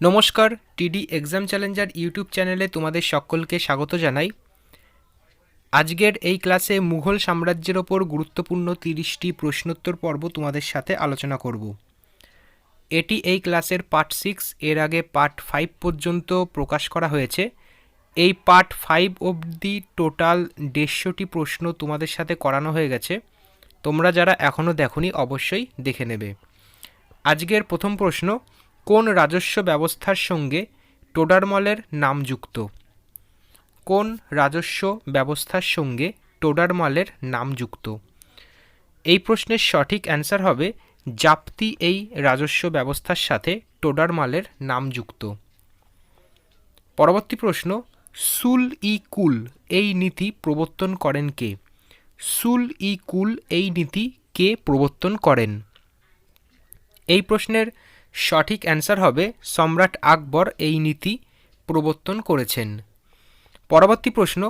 নমস্কার, টিডি exam Challenger YouTube চ্যানেলে তোমাদের সকলকে স্বাগত জানাই। আজকের এই ক্লাসে মুঘল সাম্রাজ্যের ওপর গুরুত্বপূর্ণ 30টি প্রশ্নোত্তর পর্ব তোমাদের সাথে আলোচনা করব। এটি এই ক্লাসের পার্ট 6, এর আগে পার্ট 5 পর্যন্ত প্রকাশ করা হয়েছে। এই পার্ট 5 অবধি টোটাল 150টি প্রশ্ন তোমাদের সাথে করানো হয়ে গেছে। তোমরা যারা এখনও দেখোনি অবশ্যই দেখে নেবে। আজকের প্রথম প্রশ্ন, কোন রাজস্ব ব্যবস্থার সঙ্গে টোডারমলের নাম যুক্ত? কোন রাজস্ব ব্যবস্থার সঙ্গে টোডারমলের নাম যুক্ত? এই প্রশ্নের সঠিক অ্যান্সার হবে জাপ্তি এই রাজস্ব ব্যবস্থার সাথে টোডারমলের নাম যুক্ত। পরবর্তী প্রশ্ন, সুল ই কুল এই নীতি প্রবর্তন করেন কে? সুল ই কুল এই নীতি কে প্রবর্তন করেন? এই প্রশ্নের সঠিক অ্যান্সার হবে সম্রাট আকবর এই নীতি প্রবর্তন করেছেন। পরবর্তী প্রশ্ন,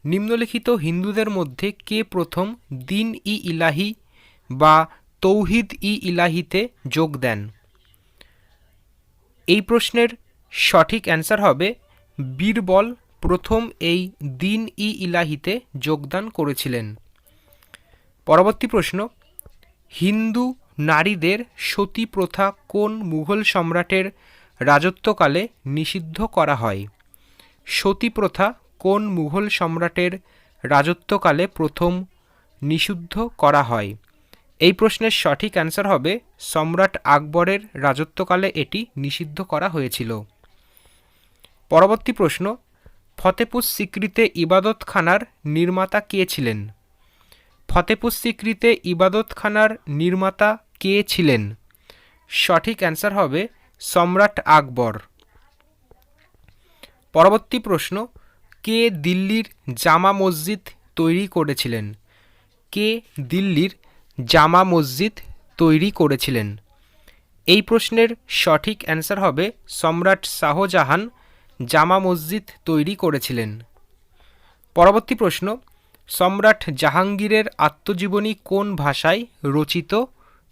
নিম্নলিখিত হিন্দুদের মধ্যে কে প্রথম দিন ই ইলাহি বা তৌহিদ ই ইলাহিতে যোগ দেন? এই প্রশ্নের সঠিক অ্যান্সার হবে বীরবল প্রথম এই দিন ই ইলাহিতে যোগদান করেছিলেন। পরবর্তী প্রশ্ন, হিন্দু নারীদের সতী প্রথা কোন মুঘল সম্রাটের রাজত্বকালে নিষিদ্ধ করা হয়? সতী প্রথা কোন মুঘল সম্রাটের রাজত্বকালে প্রথম নিষিদ্ধ করা হয়? এই প্রশ্নের সঠিক অ্যান্সার হবে সম্রাট আকবরের রাজত্বকালে এটি নিষিদ্ধ করা হয়েছিল। পরবর্তী প্রশ্ন, ফতেপুর সিক্রিতে ইবাদতখানার নির্মাতা কে ছিলেন? ফতেপুর সিক্রিতে ইবাদতখানার নির্মাতা কে ছিলেন? সঠিক অ্যান্সার হবে সম্রাট আকবর। পরবর্তী প্রশ্ন, কে দিল্লির জামা মসজিদ তৈরি করেছিলেন? কে দিল্লির জামা মসজিদ তৈরি করেছিলেন? এই প্রশ্নের সঠিক অ্যান্সার হবে সম্রাট শাহজাহান জামা মসজিদ তৈরি করেছিলেন। পরবর্তী প্রশ্ন, সম্রাট জাহাঙ্গীরের আত্মজীবনী কোন ভাষায় রচিত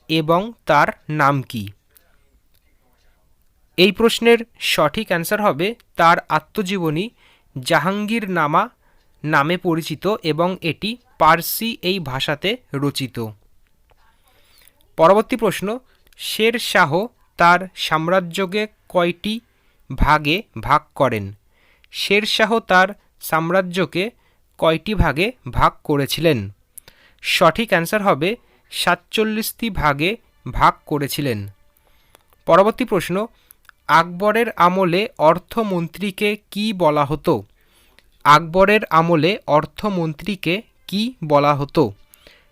এবং তার নাম কি? এই প্রশ্নের সঠিক অ্যান্সার হবে তার আত্মজীবনী জাহাঙ্গীরনামা নামে পরিচিত এবং এটি পার্সি এই ভাষাতে রচিত। পরবর্তী প্রশ্ন, শের শাহ তার সাম্রাজ্যকে কয়টি ভাগে ভাগ করেন? শের শাহ তার সাম্রাজ্যকে কয়টি ভাগে ভাগ করেছিলেন? সঠিক অ্যান্সার হবে 47টি ভাগে ভাগ করেছিলেন। পরবর্তী প্রশ্ন, আকবরের আমলে অর্থমন্ত্রীকে কি বলা হতো? আকবরের আমলে অর্থমন্ত্রীকে কি বলা হতো?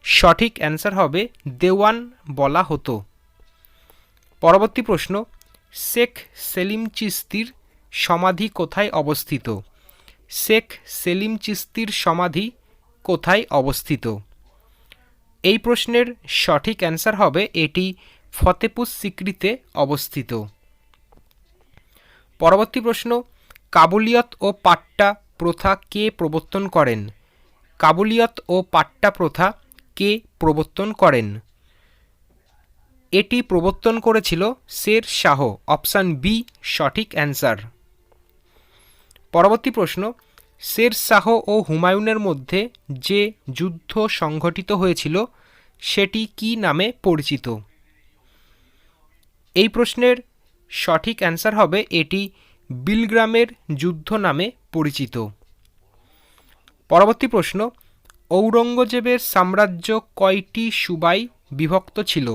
সঠিক অ্যান্সার হবে দেওয়ান বলা হতো। পরবর্তী প্রশ্ন, শেখ সেলিম চিশতির সমাধি কোথায় অবস্থিত? শেখ সেলিম চিশতির সমাধি কোথায় অবস্থিত? এই প্রশ্নের সঠিক অ্যান্সার হবে এটি ফতেপুর সিক্রিতে অবস্থিত। পরবর্তী প্রশ্ন, কাবুলিয়ত ও পাট্টা প্রথা কে প্রবর্তন করেন? কাবুলিয়ত ও পাট্টা প্রথা কে প্রবর্তন করেন? এটি প্রবর্তন করেছিল শের শাহ। অপশান বি সঠিক অ্যান্সার। পরবর্তী প্রশ্ন, শের শাহ ও হুমায়ুনের মধ্যে যে যুদ্ধ সংঘটিত হয়েছিল সেটি কি নামে পরিচিত? এই প্রশ্নের সঠিক অ্যান্সার হবে এটি বিলগ্রামের যুদ্ধ নামে পরিচিত। পরবর্তী প্রশ্ন, ঔরঙ্গজেবের সাম্রাজ্য কয়টি সুবায় বিভক্ত ছিল?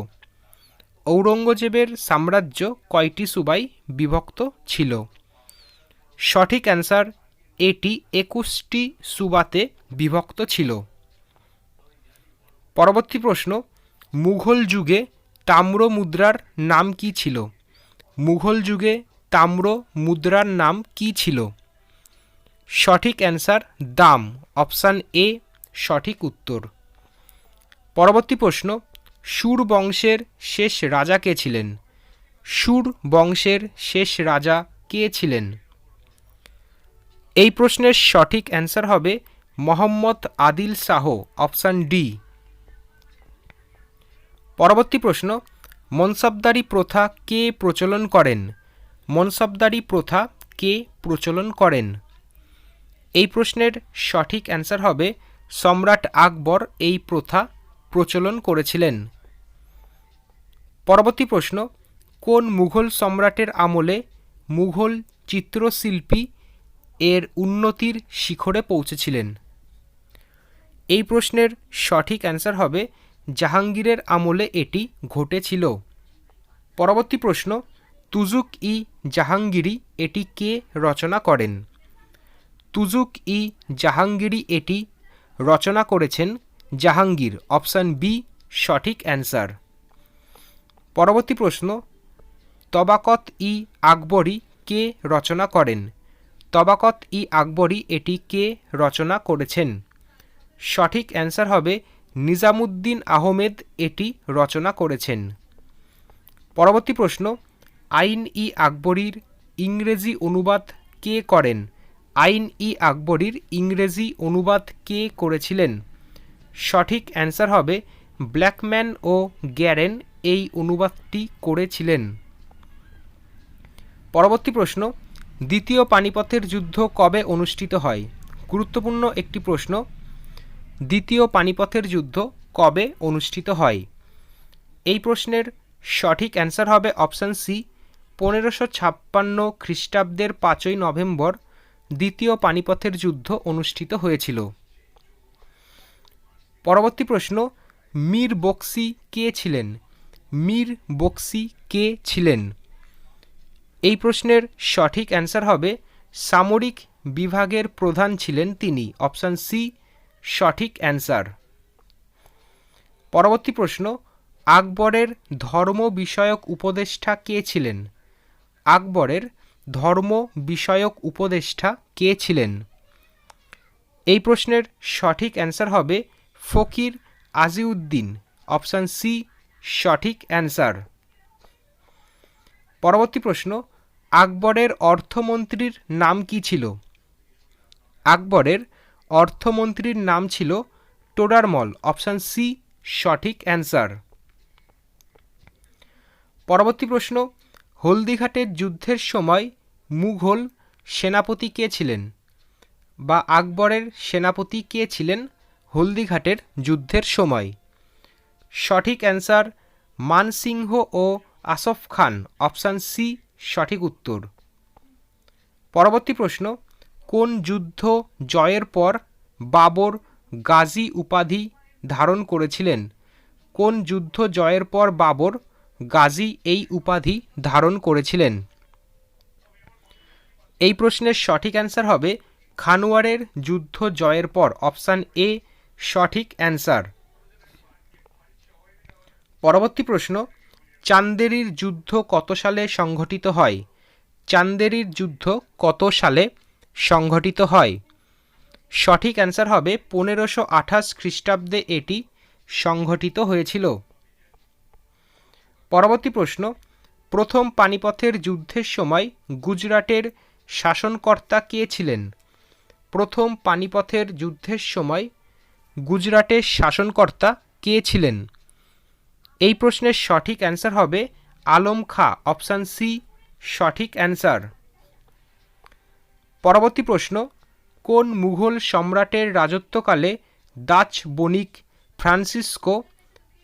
ঔরঙ্গজেবের সাম্রাজ্য কয়টি সুবায় বিভক্ত ছিল? সঠিক অ্যান্সার এটি 21টি সুবাতে বিভক্ত ছিল। পরবর্তী প্রশ্ন, মুঘল যুগে তাম্র মুদ্রার নাম কি ছিল? মুঘল যুগে তাম্র মুদ্রার নাম কি ছিল? সঠিক অ্যান্সার দাম। অপশান এ সঠিক উত্তর। পরবর্তী প্রশ্ন, সুর বংশের শেষ রাজা কে ছিলেন? সুর বংশের শেষ রাজা কে ছিলেন? এই প্রশ্নের সঠিক অ্যান্সার হবে মোহাম্মদ আদিল শাহ। Option D. পরবর্তী প্রশ্ন, মনসবদারি প্রথা কে প্রচলন করেন? মনসবদারি প্রথা কে প্রচলন করেন? এই প্রশ্নের সঠিক অ্যান্সার হবে সম্রাট আকবর এই প্রথা প্রচলন করেছিলেন। পরবর্তী প্রশ্ন, কোন মুঘল সম্রাটের আমলে মুঘল চিত্রশিল্পী এর উন্নতির শিখরে পৌঁছেছিলেন? এই প্রশ্নের সঠিক অ্যান্সার হবে জাহাঙ্গীরের আমলে এটি ঘটেছিল। পরবর্তী প্রশ্ন, তুজুক ই জাহাঙ্গীরি এটি কে রচনা করেন? তুজুক ই জাহাঙ্গীরি এটি রচনা করেছেন জাহাঙ্গীর, অপশান বি সঠিক অ্যান্সার। পরবর্তী প্রশ্ন, তবাকত ই আকবরী কে রচনা করেন? তবাকত ই আকবরী এটি কে রচনা করেছেন? সঠিক অ্যান্সার হবে নিজামুদ্দিন আহমেদ এটি রচনা করেছেন। পরবর্তী প্রশ্ন, আইন ই আকবরীর ইংরেজি অনুবাদ কে করেন? আইন ই আকবরীর ইংরেজি অনুবাদ কে করেছিলেন? সঠিক অ্যান্সার হবে ব্ল্যাকম্যান ও গ্যারেন এই অনুবাদটি করেছিলেন। পরবর্তী প্রশ্ন, দ্বিতীয় পানিপথের যুদ্ধ কবে অনুষ্ঠিত হয়? গুরুত্বপূর্ণ একটি প্রশ্ন। দ্বিতীয় পানিপথের যুদ্ধ কবে অনুষ্ঠিত হয়? এই প্রশ্নের সঠিক অ্যান্সার হবে অপশান সি 1556 খ্রিস্টাব্দের 5ই নভেম্বর দ্বিতীয় পানিপথের যুদ্ধ অনুষ্ঠিত হয়েছিল। পরবর্তী প্রশ্ন, মীর বখশি কে ছিলেন? মীর বখশি কে ছিলেন? এই প্রশ্নের সঠিক অ্যান্সার হবে সামরিক বিভাগের প্রধান ছিলেন তিনি, অপশান সি সঠিক অ্যান্সার। পরবর্তী প্রশ্ন, আকবরের ধর্ম বিষয়ক উপদেষ্টা কে ছিলেন? আকবরের ধর্ম বিষয়ক উপদেষ্টা কে ছিলেন? এই প্রশ্নের সঠিক অ্যান্সার হবে ফকির আজিউদ্দিন, অপশান সি সঠিক অ্যান্সার। পরবর্তী প্রশ্ন, আকবরের অর্থমন্ত্রীর নাম কি ছিল? আকবরের অর্থমন্ত্রীর নাম ছিল টোডারমল, অপশান সি সঠিক অ্যান্সার। পরবর্তী প্রশ্ন, হলদিঘাটের যুদ্ধের সময় মুঘল সেনাপতি কে ছিলেন? বা আকবরের সেনাপতি কে ছিলেন হলদিঘাটের যুদ্ধের সময়? সঠিক অ্যান্সার মানসিংহ ও আসফ খান, অপশান সি সঠিক উত্তর। পরবর্তী প্রশ্ন, কোন যুদ্ধ জয়ের পর বাবর গাজী উপাধি ধারণ করেছিলেন? কোন যুদ্ধ জয়ের পর বাবর গাজী এই উপাধি ধারণ করেছিলেন? এই প্রশ্নের সঠিক অ্যান্সার হবে খানোয়ারের যুদ্ধ জয়ের পর, অপশান এ সঠিক অ্যান্সার। পরবর্তী প্রশ্ন, চান্দেরির যুদ্ধ কত সালে সংঘটিত হয়? চান্দেরির যুদ্ধ কত সালে সংঘটিত হয়? সঠিক অ্যান্সার হবে 1528 খ্রিস্টাব্দে এটি সংঘটিত হয়েছিল। পরবর্তী প্রশ্ন, প্রথম পানিপথের যুদ্ধের সময় গুজরাটের শাসনকর্তা কে ছিলেন? প্রথম পানিপথের যুদ্ধের সময় গুজরাটের শাসনকর্তা কে ছিলেন? এই প্রশ্নের সঠিক অ্যান্সার হবে আলম খাঁ, অপশান সি সঠিক অ্যান্সার। পরবর্তী প্রশ্ন, কোন মুঘল সম্রাটের রাজত্বকালে ডাচ বণিক ফ্রান্সিসকো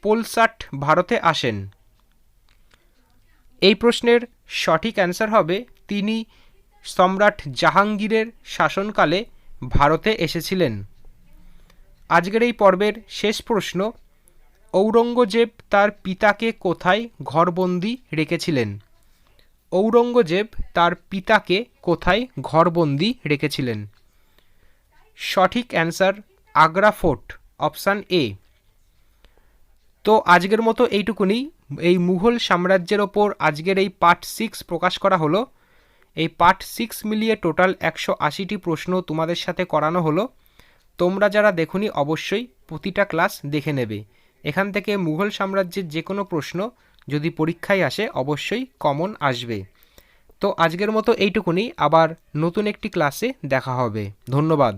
পোলসাট ভারতে আসেন? এই প্রশ্নের সঠিক অ্যান্সার হবে তিনি সম্রাট জাহাঙ্গীরের শাসনকালে ভারতে এসেছিলেন। আজকের এই পর্বের শেষ প্রশ্ন, ঔরঙ্গজেব তার পিতাকে কোথায় ঘরবন্দি রেখেছিলেন? ঔরঙ্গজেব তার পিতাকে কোথায় ঘরবন্দি রেখেছিলেন? সঠিক answer Agra fort, option A. তো আজকের মতো এইটুকুনি। এই মুঘল সাম্রাজ্যের ওপর আজকের এই পার্ট 6 প্রকাশ করা হলো। এই পার্ট 6 মিলিয়ে টোটাল 180টি প্রশ্ন তোমাদের সাথে করানো হলো। তোমরা যারা দেখোনি অবশ্যই প্রতিটা ক্লাস দেখে নেবে। এখান থেকে মুঘল সাম্রাজ্যের যে কোনো প্রশ্ন যদি পরীক্ষায় আসে অবশ্যই কমন আসবে। তো আজকের মতো এইটুকুনি, আবার নতুন একটি ক্লাসে দেখা হবে। ধন্যবাদ।